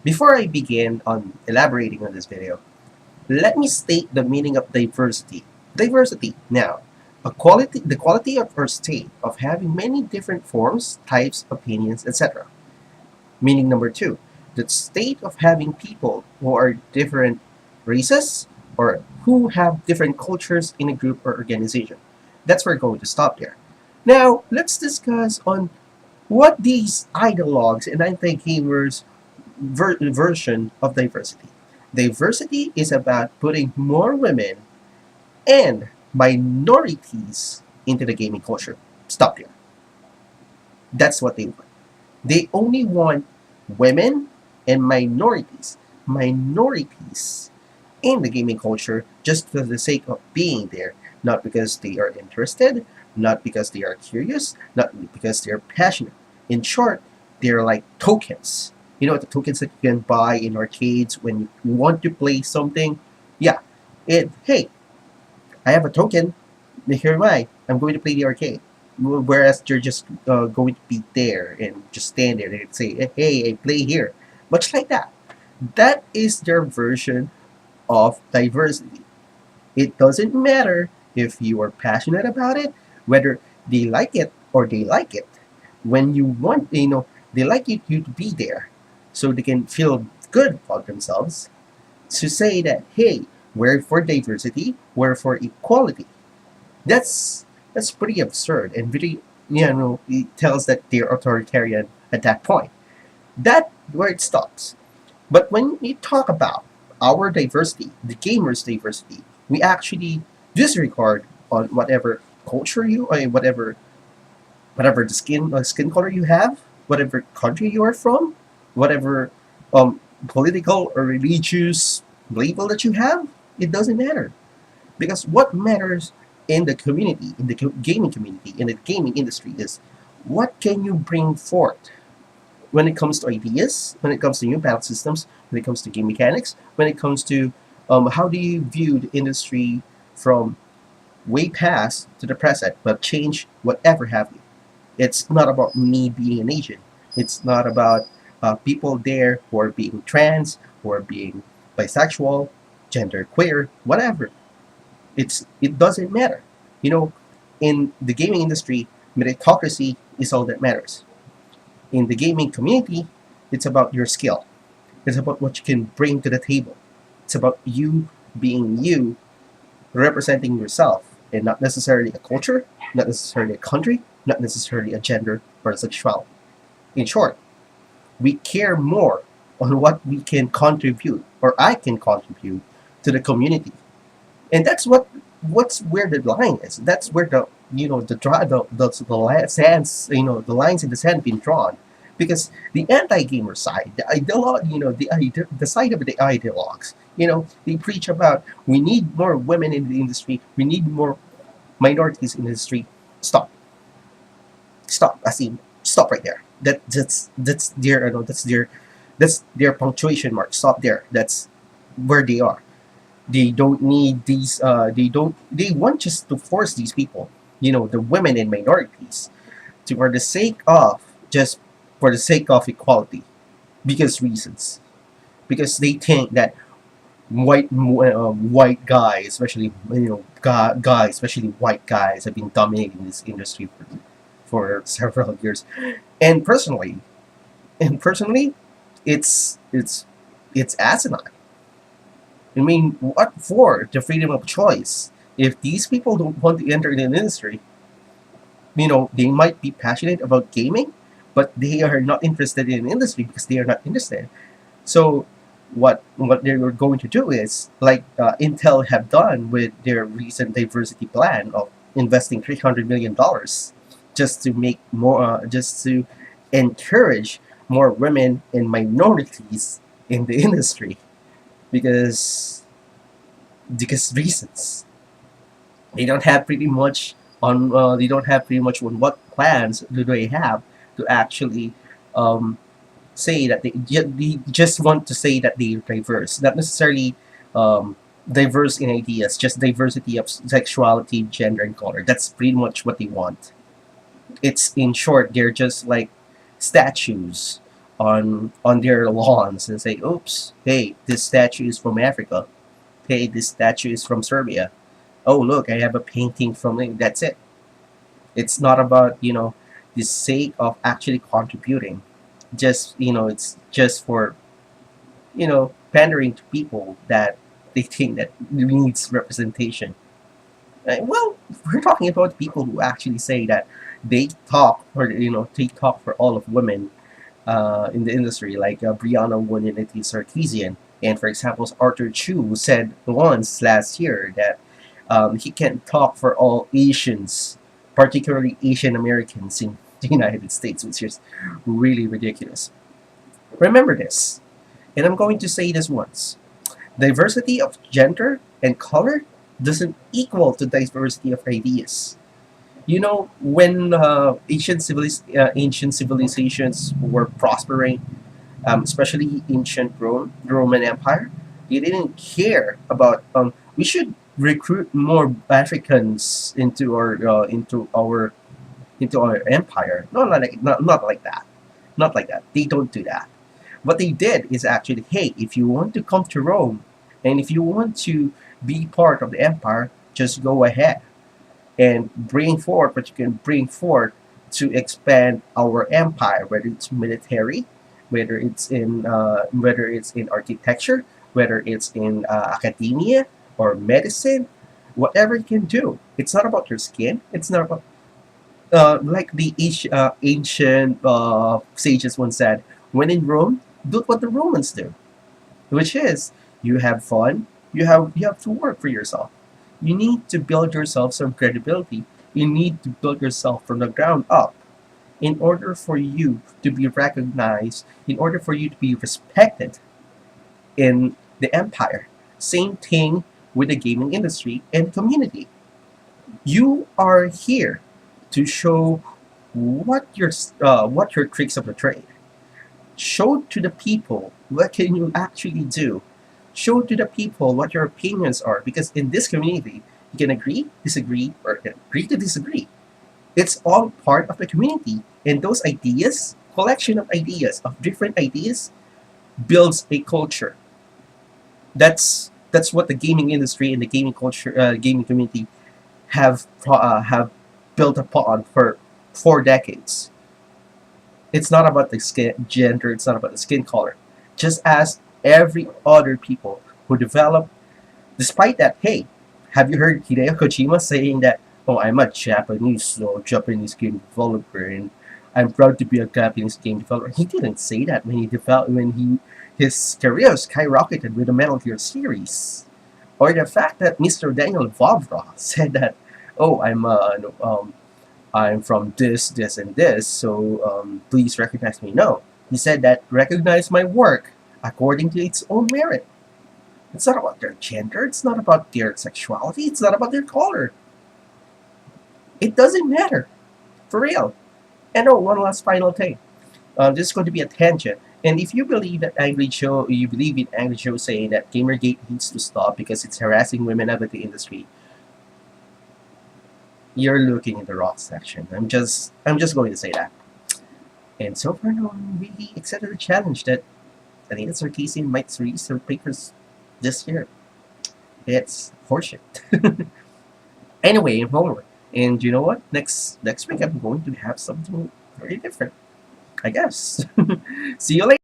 Before I begin on elaborating on this video, let me state the meaning of diversity. Diversity, now, the quality of or state of having many different forms, types, opinions, etc. Meaning number two, the state of having people who are different races or who have different cultures in a group or organization. That's where we're going to stop there. Now, let's discuss on what these ideologues and anti-gamers version of diversity. Diversity is about putting more women and minorities into the gaming culture. Stop there. That's what they want. They only want women and minorities in the gaming culture just for the sake of being there, not because they are interested, not because they are curious, not because they are passionate. In short, they're like tokens. You know, the tokens that you can buy in arcades when you want to play something. Yeah, hey, I have a token. Here am I. I'm going to play the arcade. Whereas you're just going to be there and just stand there and say, hey, I play here. Much like that. That is their version of diversity. It doesn't matter if you are passionate about it, whether they like it or they like it. When you want, they like you to be there so they can feel good about themselves to say that, hey, we're for diversity, we're for equality. That's pretty absurd and pretty, it tells that they're authoritarian at that point. That where it stops. But when we talk about our diversity, the gamers' diversity, we actually disregard on whatever culture whatever the skin color you have, whatever country you are from, whatever political or religious label that you have. It doesn't matter, because what matters in the community, in the gaming community, in the gaming industry is what can you bring forth when it comes to ideas, when it comes to new battle systems, when it comes to game mechanics, when it comes to how do you view the industry from way past to the present, but change whatever have you. It's not about me being an Asian. It's not about people there who are being trans, who are being bisexual, gender queer, whatever. It doesn't matter. You know, in the gaming industry, meritocracy is all that matters. In the gaming community, it's about your skill. It's about what you can bring to the table. It's about you being you, representing yourself, and not necessarily a culture, not necessarily a country, not necessarily a gender or a sexuality. In short, we care more on what we can contribute or I can contribute to the community, and that's what's where the line is. That's where the sands, the lines in the sand being drawn, because the anti-gamer side, the ideologue, the side of the ideologues, they preach about we need more women in the industry, we need more minorities in the industry. Stop, stop. I see. Stop right there. That's their, that's their punctuation mark. Stop there. That's where they are. They don't need these. They want just to force these people, the women and minorities, to for the sake of equality, because reasons. Because they think that white guys, especially guys, especially white guys, have been dominating this industry for several years, and personally, it's asinine. I mean, what for the freedom of choice? If these people don't want to enter the industry, they might be passionate about gaming, but they are not interested in the industry because they are not interested. So what they're going to do is like Intel have done with their recent diversity plan of investing $300 million just to make more, just to encourage more women and minorities in the industry, because reasons. They don't have pretty much on what plans do they have to actually say that they just want to say that they're diverse, not necessarily diverse in ideas, just diversity of sexuality, gender, and color. That's pretty much what they want. It's, in short, they're just like statues on their lawns and say, "Oops, hey, this statue is from Africa. Hey, this statue is from Serbia. Oh, look, I have a painting from." That's it. It's not about the sake of actually contributing. Just it's just for pandering to people that they think that needs representation. Well, we're talking about people who actually say that they talk, or they talk for all of women in the industry, like Brianna Woninity Sarkeesian. And for example, Arthur Chu said once last year that he can talk for all Asians, particularly Asian Americans in the United States, which is really ridiculous. Remember this, and I'm going to say this once: diversity of gender and color doesn't equal to diversity of ideas. When ancient civilizations were prospering, especially ancient Roman Empire, they didn't care about we should recruit more Africans into our empire. Not like that. Not like that. They don't do that. What they did is actually, hey, if you want to come to Rome, and if you want to be part of the empire, just go ahead and bring forth what you can bring forth to expand our empire, whether it's military, whether it's in architecture, whether it's in academia or medicine, whatever you can do. It's not about your skin. It's not about like the ancient sages once said, when in Rome, do what the Romans do, which is you have fun, you have to work for yourself. You need to build yourself some credibility. You need to build yourself from the ground up in order for you to be recognized, in order for you to be respected in the empire. Same thing with the gaming industry and community. You are here to show what your tricks of the trade. Show to the people what can you actually do. Show to the people what your opinions are, because in this community you can agree, disagree, or agree to disagree. It's all part of the community, and those ideas, collection of ideas, of different ideas, builds a culture. That's what the gaming industry and the gaming culture, gaming community have built upon for 4 decades. It's not about the skin gender. It's not about the skin color. Just as every other people who develop, despite that, hey, have you heard Hideo Kojima saying that, oh, I'm a Japanese game developer, and I'm proud to be a Japanese game developer. He didn't say that when he developed when he his career skyrocketed with the Metal Gear series, or the fact that Mr. Daniel Vavra said that, oh, I'm from this, and this, so please recognize me. No, he said that recognize my work according to its own merit. It's not about their gender. It's not about their sexuality. It's not about their color. It doesn't matter, for real. And oh, one last final thing. This is going to be a tangent. And if you believe that you believe in Angry Joe saying that Gamergate needs to stop because it's harassing women out of the industry, you're looking in the wrong section. I'm just going to say that. And so far, no one really accepted the challenge that Anita Sarkeesian might release her papers this year. It's horseshit. Anyway, I'm over. And you know what? Next week I'm going to have something very different, I guess. See you later.